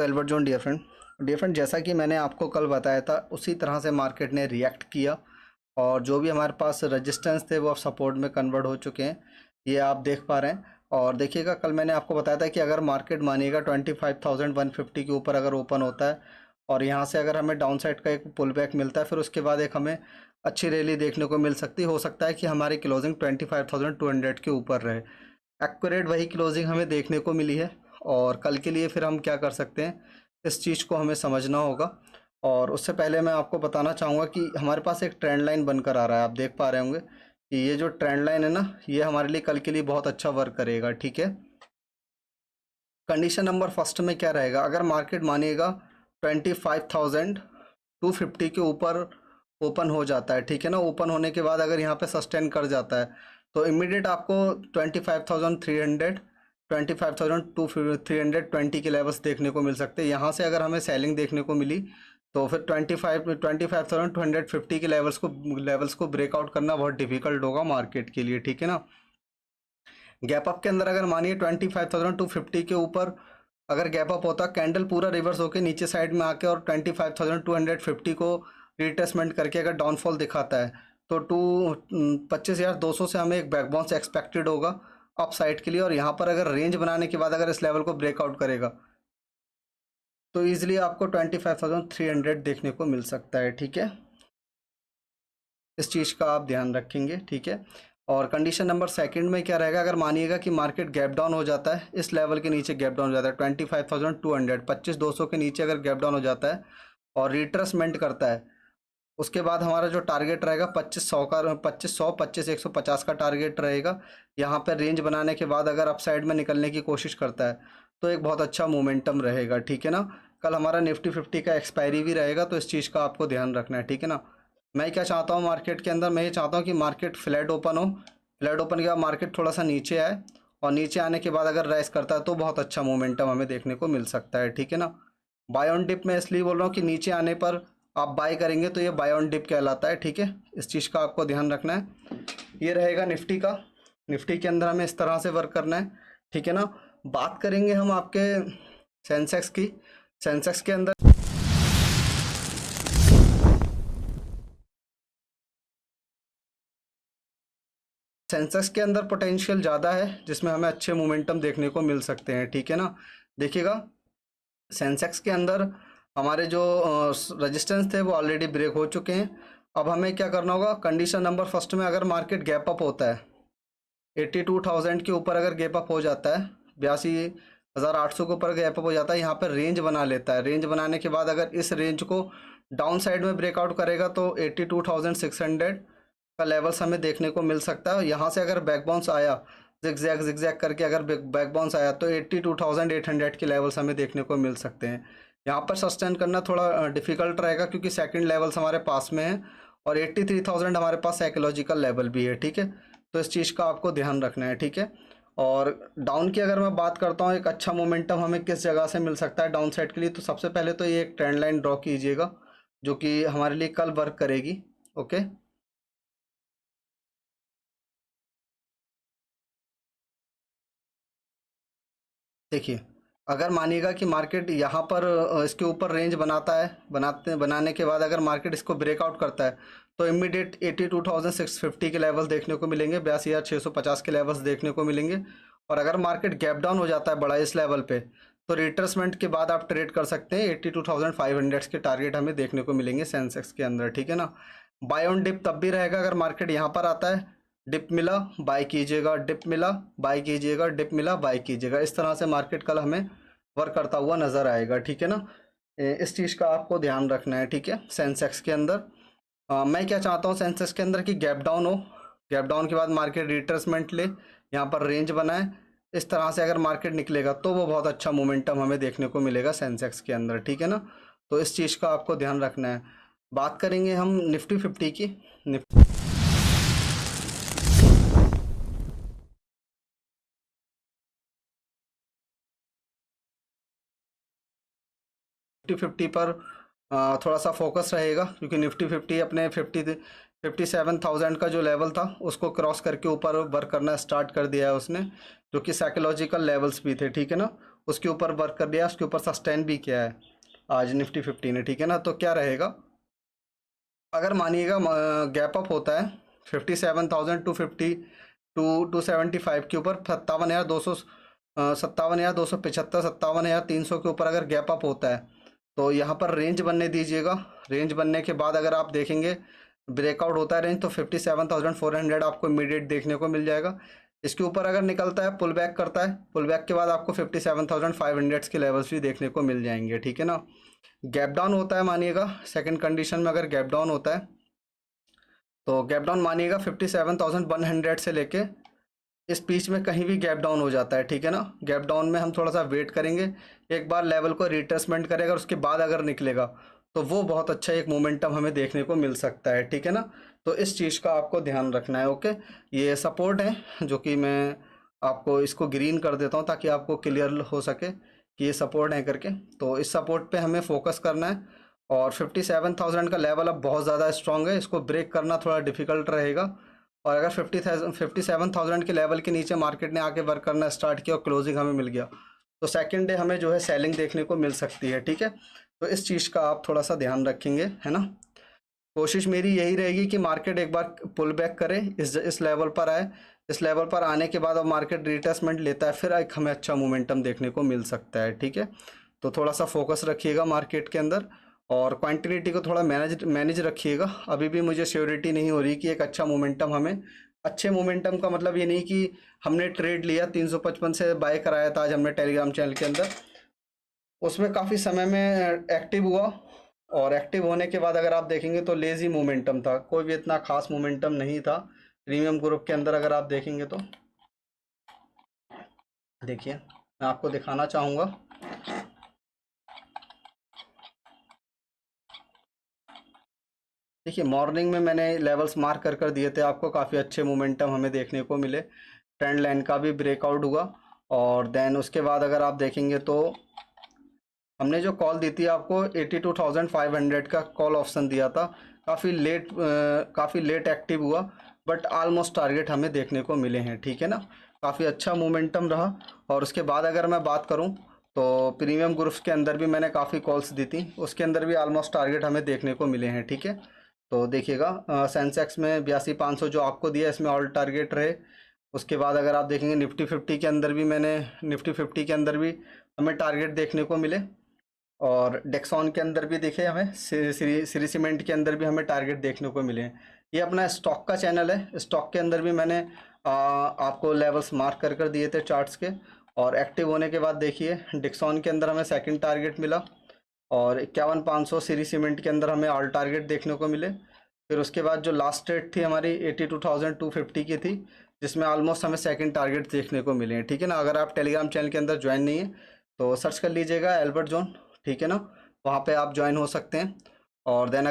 Albert John Deere friend, जैसा कि मैंने आपको कल बताया था उसी तरह से मार्केट ने रिएक्ट किया और जो भी हमारे पास रेजिस्टेंस थे वो अब सपोर्ट में कन्वर्ट हो चुके हैं। ये आप देख पा रहे हैं। और देखिएगा, कल मैंने आपको बताया था कि अगर मार्केट मानिएगा 25,150 के ऊपर अगर ओपन होता है और यहाँ से अगर हमें डाउन साइड का एक पुल बैक मिलता है, फिर उसके बाद एक हमें अच्छी रैली देखने को मिल सकती हो सकता है कि हमारी क्लोजिंग 25,200 के ऊपर रहे। एक्यूरेट वही क्लोजिंग हमें देखने को मिली है। और कल के लिए फिर हम क्या कर सकते हैं, इस चीज़ को हमें समझना होगा। और उससे पहले मैं आपको बताना चाहूँगा कि हमारे पास एक ट्रेंड लाइन बनकर आ रहा है। आप देख पा रहे होंगे कि ये जो ट्रेंड लाइन है ना, ये हमारे लिए कल के लिए बहुत अच्छा वर्क करेगा। ठीक है, कंडीशन नंबर फर्स्ट में क्या रहेगा, अगर मार्केट मानिएगा 25,250 के ऊपर ओपन हो जाता है, ठीक है ना, ओपन होने के बाद अगर यहाँ पे सस्टेन कर जाता है तो इमीडिएट आपको 25,300 25,320 के लेवल्स देखने को मिल सकते हैं। यहाँ से अगर हमें सेलिंग देखने को मिली तो फिर 25,250 के लेवल्स को ब्रेकआउट करना बहुत डिफिकल्ट होगा मार्केट के लिए। ठीक है ना, गैप अप के अंदर अगर मानिए 25,250 के ऊपर अगर गैप अप होता, कैंडल पूरा रिवर्स होकर नीचे साइड में आके और 25,250 को रिट्रेसमेंट करके अगर डाउनफॉल दिखाता है तो 25,200 से हमें एक बैक बाउंस एक्सपेक्टेड होगा अप साइड के लिए। और यहाँ पर अगर रेंज बनाने के बाद अगर इस लेवल को ब्रेकआउट करेगा तो ईजिली आपको 25,300 देखने को मिल सकता है। ठीक है, इस चीज़ का आप ध्यान रखेंगे। ठीक है, और कंडीशन नंबर सेकंड में क्या रहेगा, अगर मानिएगा कि मार्केट गैप डाउन हो जाता है, इस लेवल के नीचे गैप डाउन हो जाता है 25,200 25,200 के नीचे अगर गैप डाउन हो जाता है और रिट्रेसमेंट करता है, उसके बाद हमारा जो टारगेट रहेगा 2500 का, 2500 25,150 का टारगेट रहेगा। यहाँ पर रेंज बनाने के बाद अगर अपसाइड में निकलने की कोशिश करता है तो एक बहुत अच्छा मोमेंटम रहेगा। ठीक है ना, कल हमारा निफ्टी 50 का एक्सपायरी भी रहेगा, तो इस चीज़ का आपको ध्यान रखना है। ठीक है ना, मैं क्या चाहता हूँ मार्केट के अंदर, मैं ये चाहता हूँ कि मार्केट फ्लैट ओपन हो, फ्लैट ओपन के बाद मार्केट थोड़ा सा नीचे आए और नीचे आने के बाद अगर राइज करता है तो बहुत अच्छा मोमेंटम हमें देखने को मिल सकता है। ठीक है ना, बाय ऑन डिप मैं इसलिए बोल रहा हूँ कि नीचे आने पर आप बाय करेंगे तो ये बाय ऑन डिप कहलाता है। ठीक है, इस चीज़ का आपको ध्यान रखना है। ये रहेगा निफ्टी का, निफ्टी के अंदर हमें इस तरह से वर्क करना है। ठीक है ना, बात करेंगे हम आपके सेंसेक्स की। सेंसेक्स के अंदर सेंसेक्स के अंदर पोटेंशियल ज़्यादा है जिसमें हमें अच्छे मोमेंटम देखने को मिल सकते हैं। ठीक है ना, देखिएगा सेंसेक्स के अंदर हमारे जो रेजिस्टेंस थे वो ऑलरेडी ब्रेक हो चुके हैं। अब हमें क्या करना होगा, कंडीशन नंबर फर्स्ट में अगर मार्केट गैप अप होता है 82,000 के ऊपर अगर गैप अप हो जाता है, 82,800 के ऊपर गैप अप हो जाता है, यहाँ पर रेंज बना लेता है। रेंज बनाने के बाद अगर इस रेंज को डाउन साइड में ब्रेकआउट करेगा तो 82,600 का लेवल्स हमें देखने को मिल सकता है। यहाँ से अगर बैक बाउंस आया जिगजैग जिगजैग करके, अगर बैक बाउंस आया तो 82,800 के लेवल्स हमें देखने को मिल सकते हैं। यहाँ पर सस्टेन करना थोड़ा डिफिकल्ट रहेगा क्योंकि सेकंड लेवल्स हमारे पास में है और 83,000 हमारे पास साइकोलॉजिकल लेवल भी है। ठीक है, तो इस चीज़ का आपको ध्यान रखना है। ठीक है, और डाउन की अगर मैं बात करता हूँ, एक अच्छा मोमेंटम हमें किस जगह से मिल सकता है डाउन साइड के लिए, तो सबसे पहले तो ये एक ट्रेंड लाइन ड्रॉ कीजिएगा जो कि हमारे लिए कल वर्क करेगी। ओके, देखिए अगर मानिएगा कि मार्केट यहाँ पर इसके ऊपर रेंज बनाता है, बनाने के बाद अगर मार्केट इसको ब्रेकआउट करता है तो इमीडिएट 82,650 के लेवल्स देखने को मिलेंगे, 82,650 के लेवल्स देखने को मिलेंगे। और अगर मार्केट गैप डाउन हो जाता है बड़ा इस लेवल पे तो रिट्रेसमेंट के बाद आप ट्रेड कर सकते हैं, 82,500 के टारगेट हमें देखने को मिलेंगे सेंसेक्स के अंदर। ठीक है ना, बाय ऑन डिप तब भी रहेगा अगर मार्केट यहाँ पर आता है, डिप मिला बाय कीजिएगा, डिप मिला बाय कीजिएगा, डिप मिला बाय कीजिएगा। इस तरह से मार्केट कल हमें वर्क करता हुआ नज़र आएगा। ठीक है ना, इस चीज़ का आपको ध्यान रखना है। ठीक है, सेंसेक्स के अंदर मैं क्या चाहता हूँ सेंसेक्स के अंदर कि गैप डाउन हो, गैप डाउन के बाद मार्केट रिट्रेसमेंट ले, यहाँ पर रेंज बनाए, इस तरह से अगर मार्केट निकलेगा तो वो बहुत अच्छा मोमेंटम हमें देखने को मिलेगा सेंसेक्स के अंदर। ठीक है ना, तो इस चीज़ का आपको ध्यान रखना है। बात करेंगे हम निफ्टी 50 की। निफ्टी 50 पर थोड़ा सा फोकस रहेगा क्योंकि निफ्टी 50 अपने 57,000 का जो लेवल था उसको क्रॉस करके ऊपर वर्क करना स्टार्ट कर दिया है उसने, जो कि साइकोलॉजिकल लेवल्स भी थे। ठीक है ना, उसके ऊपर वर्क कर लिया, उसके ऊपर सस्टेन भी किया है आज निफ्टी 50 ने, ठीक है ना। तो क्या रहेगा, अगर मानिएगा गैप अप होता है 57,250 टू 275 के ऊपर, 57,200, 57,275, 57,300 के ऊपर अगर गैप अप होता है तो यहाँ पर रेंज बनने दीजिएगा। रेंज बनने के बाद अगर आप देखेंगे ब्रेकआउट होता है रेंज, तो 57,400 आपको इमीडिएट देखने को मिल जाएगा। इसके ऊपर अगर निकलता है, पुल बैक करता है, पुल बैक के बाद आपको 57,500 के लेवल्स भी देखने को मिल जाएंगे, ठीक है ना। गैप डाउन होता है मानिएगा, सेकंड कंडीशन में अगर गैप डाउन होता है तो गैप डाउन मानिएगा 57,100 से लेके इस बीच में कहीं भी गैप डाउन हो जाता है, ठीक है ना। गैप डाउन में हम थोड़ा सा वेट करेंगे, एक बार लेवल को रिट्रेसमेंट करेगा, उसके बाद अगर निकलेगा तो वो बहुत अच्छा एक मोमेंटम हमें देखने को मिल सकता है, ठीक है ना। तो इस चीज़ का आपको ध्यान रखना है, ओके। ये सपोर्ट है जो कि मैं आपको इसको ग्रीन कर देता हूँ ताकि आपको क्लियर हो सके कि ये सपोर्ट है करके। तो इस सपोर्ट पे हमें फोकस करना है, और 57,000 का लेवल अब बहुत ज़्यादा स्ट्रॉन्ग है, इसको ब्रेक करना थोड़ा डिफिकल्ट रहेगा। और अगर 57,000 के लेवल के नीचे मार्केट ने आके वर्क करना स्टार्ट किया और क्लोजिंग हमें मिल गया, तो सेकेंड डे हमें जो है सेलिंग देखने को मिल सकती है, ठीक है। तो इस चीज़ का आप थोड़ा सा ध्यान रखेंगे, है ना। कोशिश मेरी यही रहेगी कि मार्केट एक बार पुल बैक करे, इस लेवल पर आए, इस लेवल पर आने के बाद अब मार्केट रिट्रेसमेंट लेता है, फिर एक हमें अच्छा मोमेंटम देखने को मिल सकता है, ठीक है। तो थोड़ा सा फोकस रखिएगा मार्केट के अंदर, और क्वांटिटी को थोड़ा मैनेज रखिएगा। अभी भी मुझे श्योरिटी नहीं हो रही कि एक अच्छा मोमेंटम हमें, अच्छे मोमेंटम का मतलब ये नहीं कि हमने ट्रेड लिया 355 से बाय कराया था आज हमने टेलीग्राम चैनल के अंदर, उसमें काफ़ी समय में एक्टिव हुआ, और एक्टिव होने के बाद अगर आप देखेंगे तो लेज़ी मोमेंटम था, कोई भी इतना खास मोमेंटम नहीं था प्रीमियम ग्रुप के अंदर। अगर आप देखेंगे तो देखिए, मैं आपको दिखाना चाहूँगा, देखिए मॉर्निंग में मैंने लेवल्स मार्क कर दिए थे आपको, काफ़ी अच्छे मोमेंटम हमें देखने को मिले, ट्रेंड लाइन का भी ब्रेकआउट हुआ। और देन उसके बाद अगर आप देखेंगे तो हमने जो कॉल दी थी आपको 82,500 का कॉल ऑप्शन दिया था, काफ़ी लेट एक्टिव हुआ, बट ऑलमोस्ट टारगेट हमें देखने को मिले हैं, ठीक है ना। काफ़ी अच्छा मोमेंटम रहा। और उसके बाद अगर मैं बात करूं तो प्रीमियम ग्रुप्स के अंदर भी मैंने काफ़ी कॉल्स दी थी, उसके अंदर भी ऑलमोस्ट टारगेट हमें देखने को मिले हैं, ठीक है। तो देखिएगा सेंसेक्स में 82,500 जो आपको दिया, इसमें ऑल टारगेट रहे। उसके बाद अगर आप देखेंगे निफ्टी 50 के अंदर भी हमें टारगेट देखने को मिले, और डेक्सॉन के अंदर भी देखे हमें, श्री सीमेंट के अंदर भी हमें टारगेट देखने को मिले हैं। ये अपना स्टॉक का चैनल है, स्टॉक के अंदर भी मैंने आपको लेवल्स मार्क कर दिए थे चार्ट्स के। और एक्टिव होने के बाद देखिए डेक्सॉन के अंदर हमें सेकंड टारगेट मिला, और 51,500 श्री सीमेंट के अंदर हमें ऑल टारगेट देखने को मिले। फिर उसके बाद जो लास्ट ट्रेड थी हमारी 82,250 की थी, जिसमें ऑलमोस्ट हमें सेकंड टारगेट देखने को मिले हैं, ठीक है ना। अगर आप टेलीग्राम चैनल के अंदर ज्वाइन नहीं है तो सर्च कर लीजिएगा एल्बर्ट जोन, ठीक है ना, वहाँ पे आप ज्वाइन हो सकते हैं। और देन